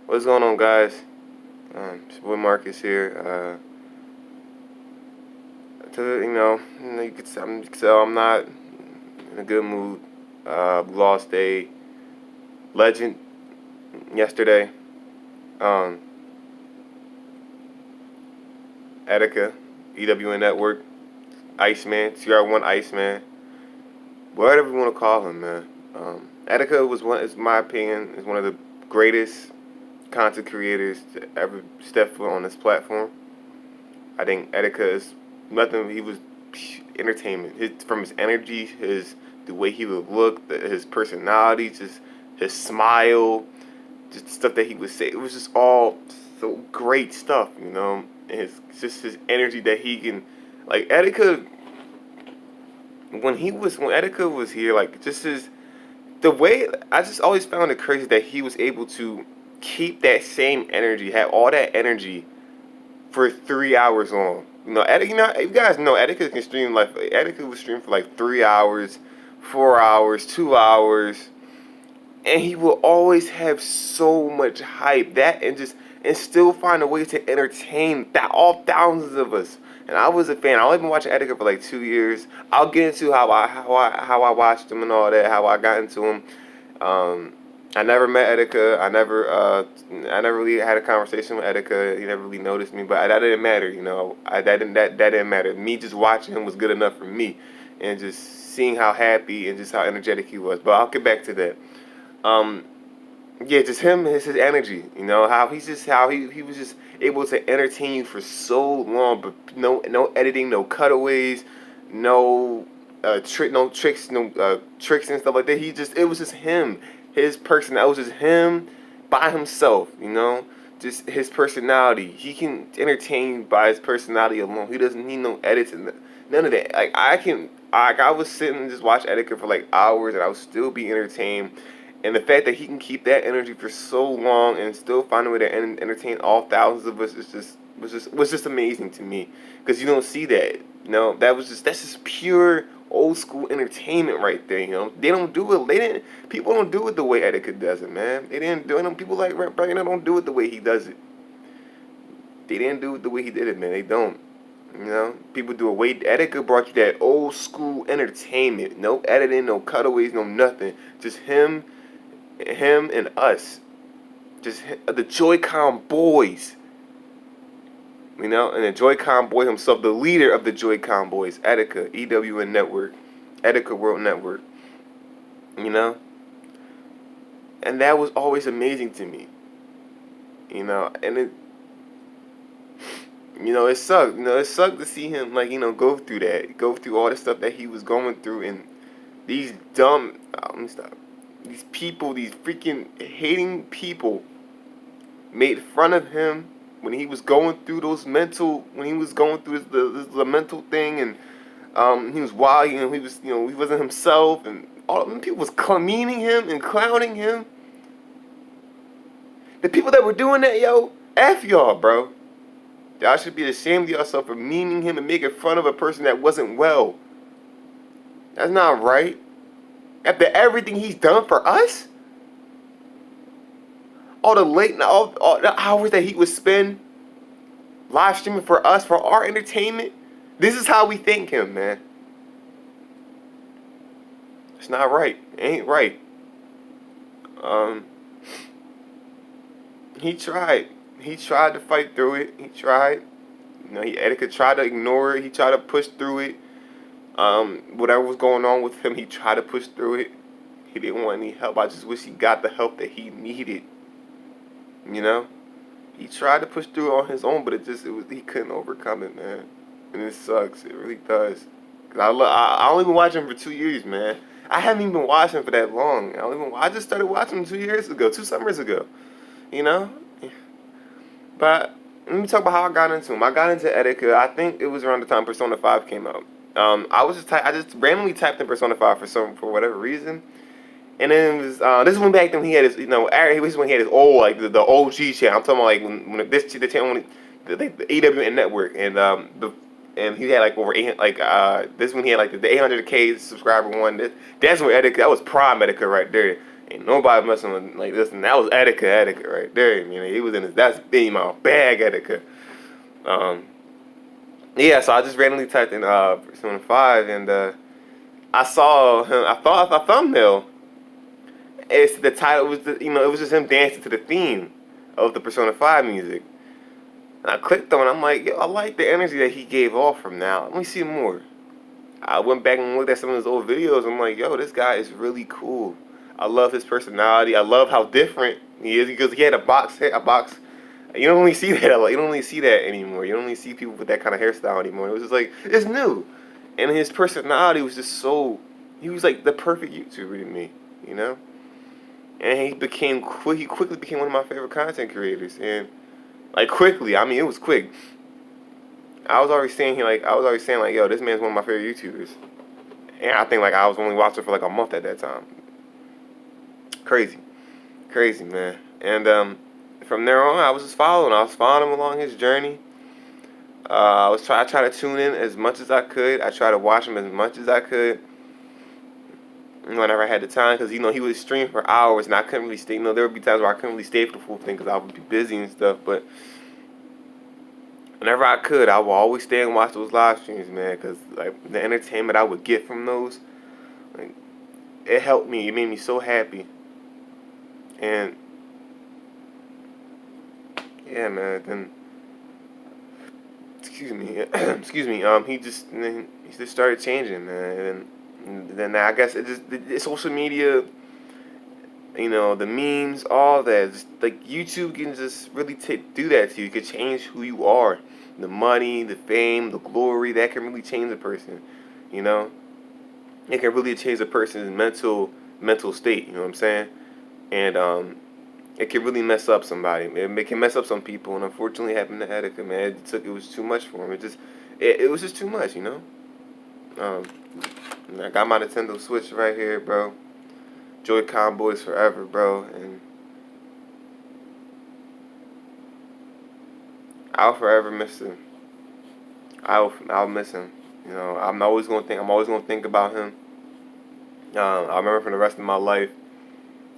What's going on, guys? It's boy Marcus here. You can tell I'm not in a good mood. Lost a legend yesterday. Um, Etika, EWN Network, Iceman, CR1 Iceman, whatever you want to call him, man. Etika is my opinion, is one of the greatest content creators to ever step foot on this platform. I think Etika is nothing. He was entertainment. From his energy, the way he would look, his personality, just his smile, just stuff that he would say. It was just all so great stuff, you know. And his energy that he can, like Etika. When Etika was here, like just the way I just always found it crazy that he was able to keep that same energy, have all that energy for 3 hours long. You guys know Etika can stream like Etika would stream for like 3 hours, 4 hours, 2 hours, and he will always have so much hype and still find a way to entertain all thousands of us. And I was a fan. I only been watching Etika for like 2 years. I'll get into how I watched him and all that, how I got into him. I never met Etika. I never really had a conversation with Etika. He never really noticed me, but that didn't matter. That didn't matter. Me just watching him was good enough for me, and just seeing how happy and just how energetic he was. But I'll get back to that. Yeah, just him, his energy. How he was just able to entertain you for so long, but no editing, no cutaways, no tricks, tricks and stuff like that. It was just him. His personality was just him by himself, just his personality. He can entertain by his personality alone. He doesn't need no edits and none of that. I was sitting and just watch Etika for like hours and I would still be entertained. And the fact that he can keep that energy for so long and still find a way to entertain all thousands of us was just amazing to me, because you don't see that. That's just pure old school entertainment right there. They don't do it. People don't do it the way Etika does it, man. They didn't do it. People like Brandon don't do it the way he does it. They didn't do it the way he did it, man. They don't. People do it way. Etika brought you that old school entertainment. No editing, no cutaways, no nothing. Just him and us. Just the JOYCONZBOYZ. And the JoyconBoy himself, the leader of the JOYCONZBOYZ, Etika, EWN Network, Etika World Network. And that was always amazing to me. And it sucked. It sucked to see him, go through that. Go through all the stuff that he was going through. And these dumb, let me stop. These people, these freaking hating people made fun of him when he was going through the mental thing, and he was wild, he wasn't himself, and all them people was meaning him and clowning him. The people that were doing that, F y'all, bro. Y'all should be ashamed of yourself for meaning him and making fun of a person that wasn't well. That's not right. After everything he's done for us, all the hours that he would spend live streaming for us, for our entertainment, this is how we thank him, man. It's not right. It ain't right. He tried. He tried to fight through it. He tried. Etika tried to ignore it. He tried to push through it. Whatever was going on with him, he tried to push through it. He didn't want any help. I just wish he got the help that he needed. He tried to push through it on his own, but he couldn't overcome it, man. And it sucks. It really does. Cause I only been watching him for 2 years, man. I haven't even been watching him for that long. I just started watching him 2 summers ago. But let me talk about how I got into him. I got into Etika. I think it was around the time Persona 5 came out. I just randomly typed in Persona 5 for whatever reason, and then it was this is when back then he had his this is when he had his old the OG channel. I'm talking about like when the channel the AWN Network, and he had like over 8 this is when he had like the 800K subscriber one. That's when Etika, that was prime Etika right there. Ain't nobody messing with like this. And that was Etika right there. You know, he was in his that's being my bag Etika. Yeah, so I just randomly typed in Persona 5 and I saw him. I thought a thumbnail. It's the title was the, it was just him dancing to the theme of the Persona 5 music. And I clicked on it. I'm like, yo, I like the energy that he gave off from now. Let me see more. I went back and looked at some of his old videos. I'm like, yo, this guy is really cool. I love his personality. I love how different he is because he had a box. You don't really see that. You don't really see that anymore. You don't really see people with that kind of hairstyle anymore. It was just like it's new, and his personality was just so. He was like the perfect YouTuber to me, you know. And he quickly became one of my favorite content creators, and like quickly. I mean, it was quick. I was already saying yo, this man's one of my favorite YouTubers, and I think like I was only watching for like a month at that time. Crazy, crazy man. And from there on, I was just following. I was following him along his journey. I tried to tune in as much as I could. I tried to watch him as much as I could whenever I had the time, because he would stream for hours, and I couldn't really stay. There would be times where I couldn't really stay for the full thing because I would be busy and stuff. But whenever I could, I would always stay and watch those live streams, man, because like the entertainment I would get from those, like, it helped me. It made me so happy. And yeah, man. Then excuse me, he just started changing, man. And then I guess the social media, the memes, all that. Just, like YouTube can just really do that to you. It can change who you are. The money, the fame, the glory, that can really change a person. You know, it can really change a person's mental state. You know what I'm saying? And it can really mess up somebody. It can mess up some people, and unfortunately, it happened to Etika, man. It was too much for him. It was just too much, you know. I got my Nintendo Switch right here, bro. JOYCONZBOYZ forever, bro, and I'll forever miss him. I'll miss him. I'm always gonna think about him. I remember for the rest of my life.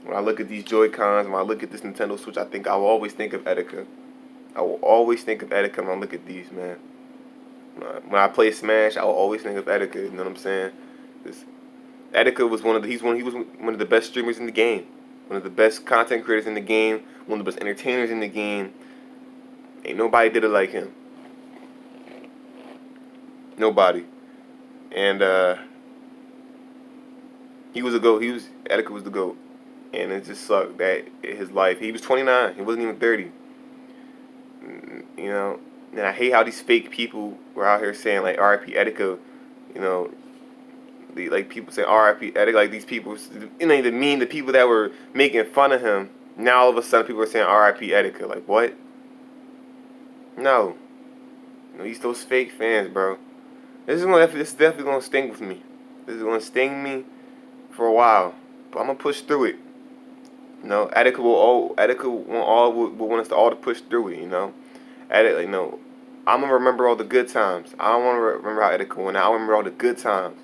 When I look at these Joy-Cons, when I look at this Nintendo Switch, I will always think of Etika. I will always think of Etika when I look at these, man. When I play Smash, I will always think of Etika. You know what I'm saying? Etika was he was one of the best streamers in the game, one of the best content creators in the game, one of the best entertainers in the game. Ain't nobody did it like him. Nobody. And he was a GOAT. Etika was the GOAT. And it just sucked that his life. He was 29. He wasn't even 30. And I hate how these fake people were out here saying like R.I.P. Etika. Like people say R.I.P. Etika. Like these people, the people that were making fun of him. Now all of a sudden people are saying R.I.P. Etika. Like what? No. Those fake fans, bro. This is definitely gonna sting with me. This is gonna sting me for a while, but I'm gonna push through it. Etika will want us to all to push through it. I'm gonna remember all the good times. I don't want to remember how Etika went. I remember all the good times,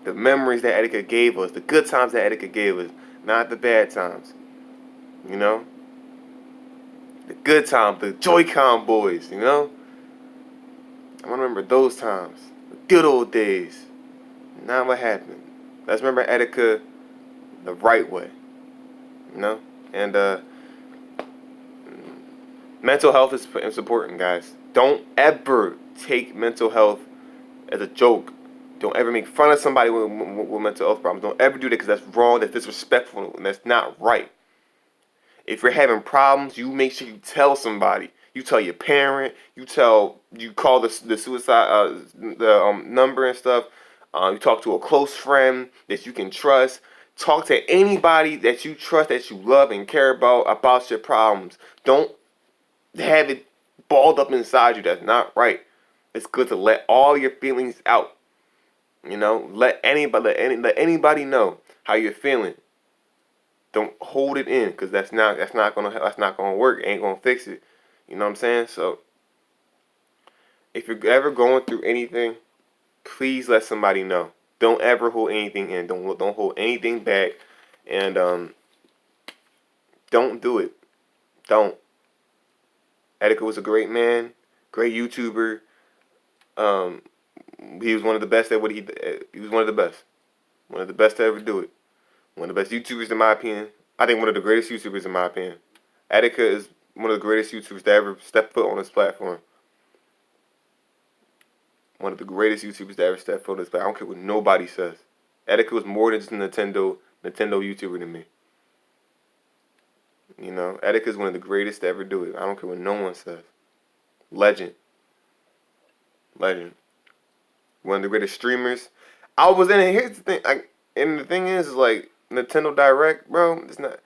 the memories that Etika gave us, the good times that Etika gave us, not the bad times. The good times, the JOYCONZBOYZ. I want to remember those times, the good old days. Not what happened. Let's remember Etika the right way. And mental health is important, guys. Don't ever take mental health as a joke. Don't ever make fun of somebody with mental health problems. Don't ever do that because that's wrong, that's disrespectful, and that's not right. If you're having problems, you make sure you tell somebody. You tell your parent. You call the suicide number and stuff. You talk to a close friend that you can trust. Talk to anybody that you trust, that you love and care about your problems. Don't have it balled up inside you. That's not right. It's good to let all your feelings out. Let anybody know how you're feeling. Don't hold it in, because that's not gonna work. It ain't gonna fix it. You know what I'm saying? So if you're ever going through anything, please let somebody know. Don't ever hold anything in. Don't hold anything back. And don't do it. Don't. Etika was a great man, great YouTuber. He was one of the best at what he did. He was one of the best. One of the best to ever do it. One of the best YouTubers in my opinion. I think one of the greatest YouTubers in my opinion. Etika is one of the greatest YouTubers to ever step foot on this platform. One of the greatest YouTubers to ever step foot on this platform. I don't care what nobody says. Etika was more than just a Nintendo YouTuber to me. You know, Etika is one of the greatest to ever do it. I don't care what no one says. Legend. Legend. One of the greatest streamers. I was in it. Here's the thing. And the thing is like, Nintendo Direct, bro, it's not.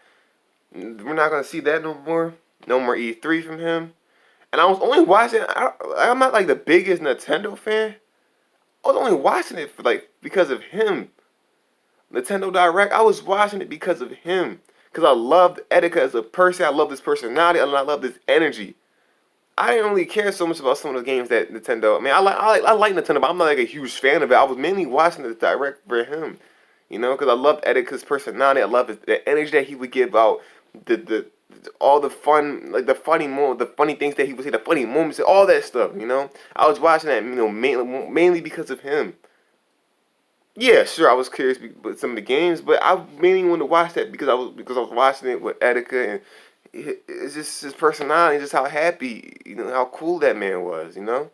We're not going to see that no more. No more E3 from him. And I was only watching. I'm not like the biggest Nintendo fan. I was only watching it for like because of him. Nintendo Direct, I was watching it because of him. Because I loved Etika as a person. I love his personality. And I love his energy. I didn't really care so much about some of the games that Nintendo. I mean, I like Nintendo, but I'm not like a huge fan of it. I was mainly watching the Direct for him. You know, because I loved Etika's personality. I love the energy that he would give out. All the fun, like the funny things that he would say, the funny moments, all that stuff. You know, I was watching that, you know, mainly because of him. Yeah, sure, I was curious with some of the games, but I mainly wanted to watch that because I was watching it with Etika, and it's just his personality, just how happy, you know, how cool that man was. You know,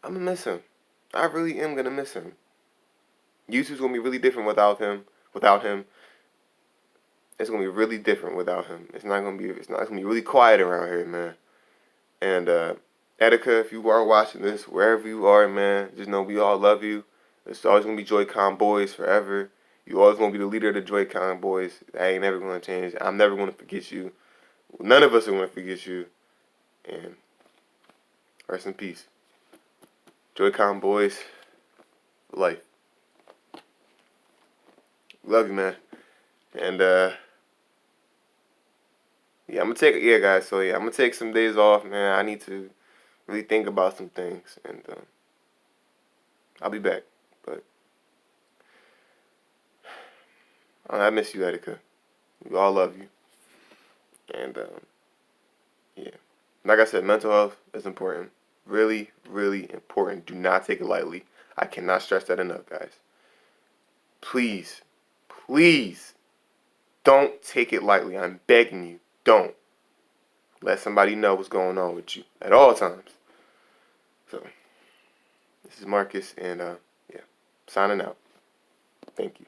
I'm gonna miss him. I really am gonna miss him. YouTube's gonna be really different without him. It's gonna be really different without him. It's gonna be really quiet around here, man. And Etika, if you are watching this, wherever you are, man, just know we all love you. It's always gonna be JOYCONZBOYZ forever. You always gonna be the leader of the JOYCONZBOYZ. That ain't never gonna change. I'm never gonna forget you. None of us are gonna forget you. And rest in peace. JOYCONZBOYZ for life. Love you, man. And yeah, I'm gonna take some days off, man. I need to really think about some things, and I'll be back. But I miss you, Etika. We all love you. And yeah, like I said, mental health is important. Really, really important. Do not take it lightly. I cannot stress that enough, guys. Please, please, don't take it lightly. I'm begging you, don't. Let somebody know what's going on with you at all times. So, this is Marcus, and yeah, signing out. Thank you.